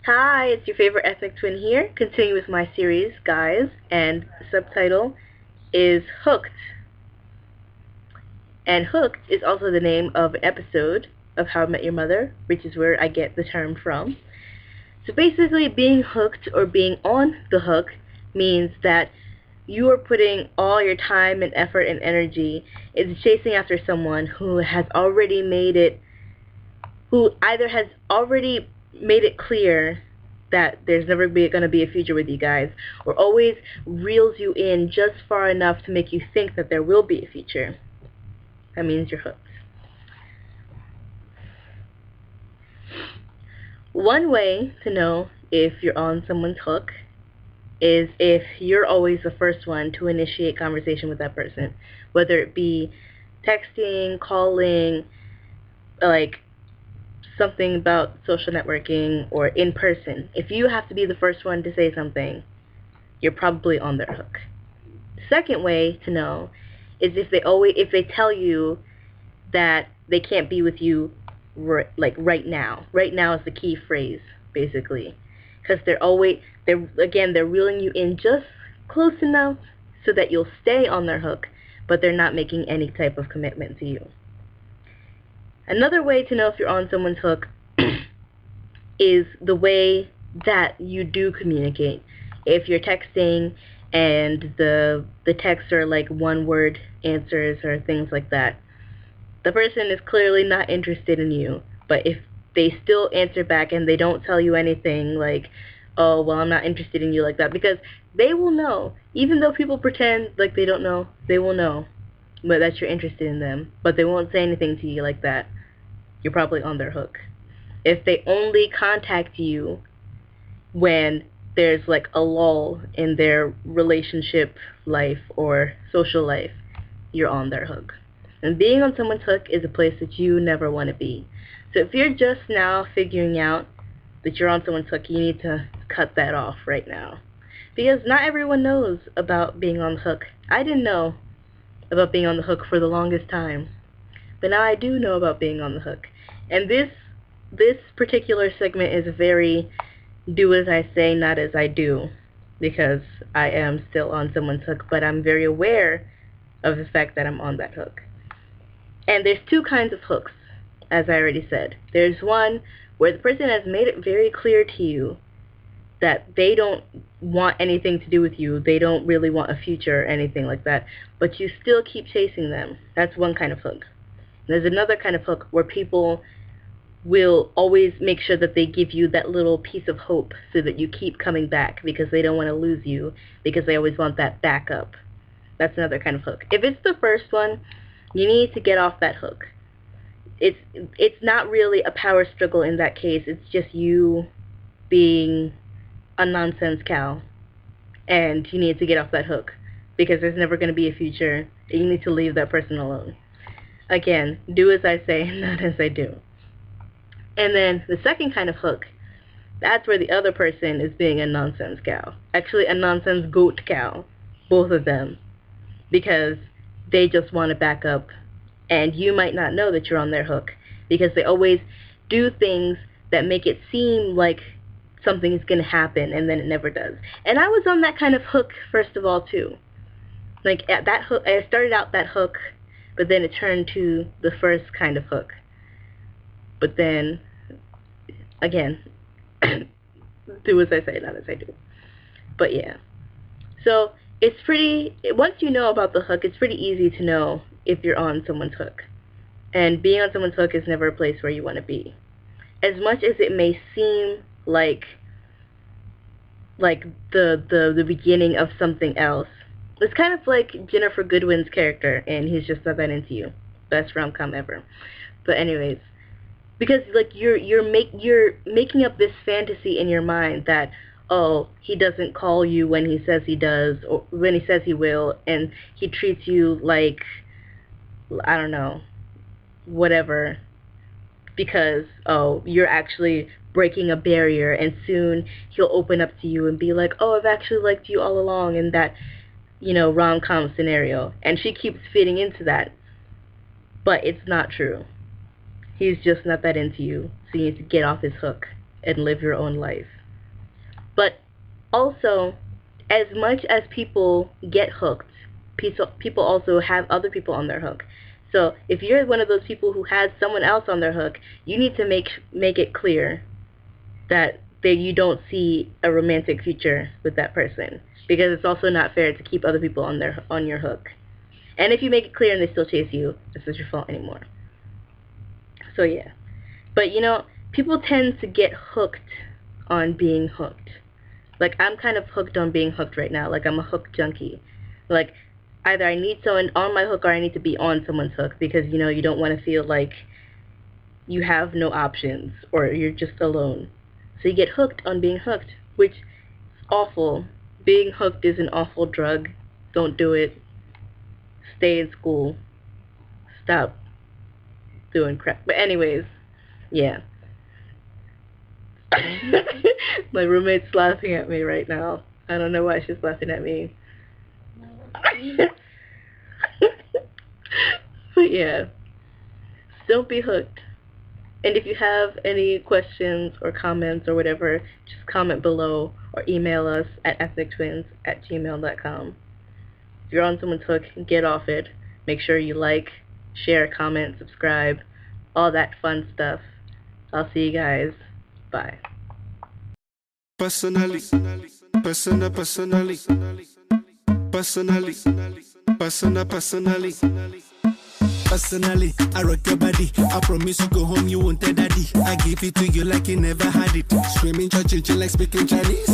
Hi, it's your favorite ethnic twin here, continuing with my series, guys, and the subtitle is Hooked. And Hooked is also the name of an episode of How I Met Your Mother, which is where I get the term from. So basically, being hooked or being on the hook means that you are putting all your time and effort and energy into chasing after someone who has already made it, who either has already made it clear that there's never going to be a future with you guys, or always reels you in just far enough to make you think that there will be a future. That means you're hooked. One way to know if you're on someone's hook is if you're always the first one to initiate conversation with that person, whether it be texting, calling, like something about social networking, or in person. If you have to be the first one to say something, you're probably on their hook. The second way to know is if they tell you that they can't be with you right now. Right now is the key phrase, basically, because they're reeling you in just close enough so that you'll stay on their hook, but they're not making any type of commitment to you. Another way to know if you're on someone's hook is the way that you do communicate. If you're texting and the texts are like one-word answers or things like that, the person is clearly not interested in you. But if they still answer back and they don't tell you anything like, oh, well, I'm not interested in you like that, because they will know. Even though people pretend like they don't know, they will know that you're interested in them, but they won't say anything to you like that. You're probably on their hook. If they only contact you when there's like a lull in their relationship life or social life, you're on their hook. And being on someone's hook is a place that you never want to be. So if you're just now figuring out that you're on someone's hook, you need to cut that off right now. Because not everyone knows about being on the hook. I didn't know about being on the hook for the longest time. But now I do know about being on the hook. And this particular segment is very do as I say, not as I do, because I am still on someone's hook, but I'm very aware of the fact that I'm on that hook. And there's two kinds of hooks, as I already said. There's one where the person has made it very clear to you that they don't want anything to do with you. They don't really want a future or anything like that, but you still keep chasing them. That's one kind of hook. There's another kind of hook where people will always make sure that they give you that little piece of hope so that you keep coming back because they don't want to lose you, because they always want that backup. That's another kind of hook. If it's the first one, you need to get off that hook. It's not really a power struggle in that case. It's just you being a nonsense cow, and you need to get off that hook because there's never going to be a future, and you need to leave that person alone. Again, do as I say, not as I do. And then the second kind of hook, that's where the other person is being a nonsense cow. Actually, a nonsense goat cow. Both of them. Because they just want to back up. And you might not know that you're on their hook. Because they always do things that make it seem like something is going to happen, and then it never does. And I was on that kind of hook, first of all, too. Like, at that hook, I started out that hook, but then it turned to the first kind of hook. But then, again, do as I say, not as I do. But yeah. So, it's pretty, once you know about the hook, it's pretty easy to know if you're on someone's hook. And being on someone's hook is never a place where you want to be. As much as it may seem like the beginning of something else. It's kind of like Jennifer Goodwin's character, and He's Just Not That Into You. Best rom-com ever. But anyways, because like you're making up this fantasy in your mind that, oh, he doesn't call you when he says he does, or when he says he will, and he treats you like, I don't know, whatever, because, oh, you're actually breaking a barrier, and soon he'll open up to you and be like, oh, I've actually liked you all along, in that, rom-com scenario. And she keeps fitting into that. But it's not true. He's just not that into you, so you need to get off his hook and live your own life. But also, as much as people get hooked, people also have other people on their hook. So if you're one of those people who has someone else on their hook, you need to make it clear that you don't see a romantic future with that person, because it's also not fair to keep other people on your hook. And if you make it clear and they still chase you, it's not your fault anymore. So yeah. But people tend to get hooked on being hooked. Like, I'm kind of hooked on being hooked right now. Like, I'm a hook junkie. Like, either I need someone on my hook or I need to be on someone's hook, because you don't want to feel like you have no options or you're just alone. So you get hooked on being hooked, which is awful. Being hooked is an awful drug. Don't do it. Stay in school. Stop doing crap. But anyways, yeah. My roommate's laughing at me right now. I don't know why she's laughing at me. But yeah, don't be hooked. And if you have any questions or comments or whatever, just comment below or email us at ethnictwinz@gmail.com. If you're on someone's hook, get off it. Make sure you like, share, comment, subscribe, all that fun stuff. I'll see you guys. Bye. Personally, personally, I rock your body. I promise you go home, you won't tell daddy. I give it to you like you never had it. Screaming, like speaking Chinese.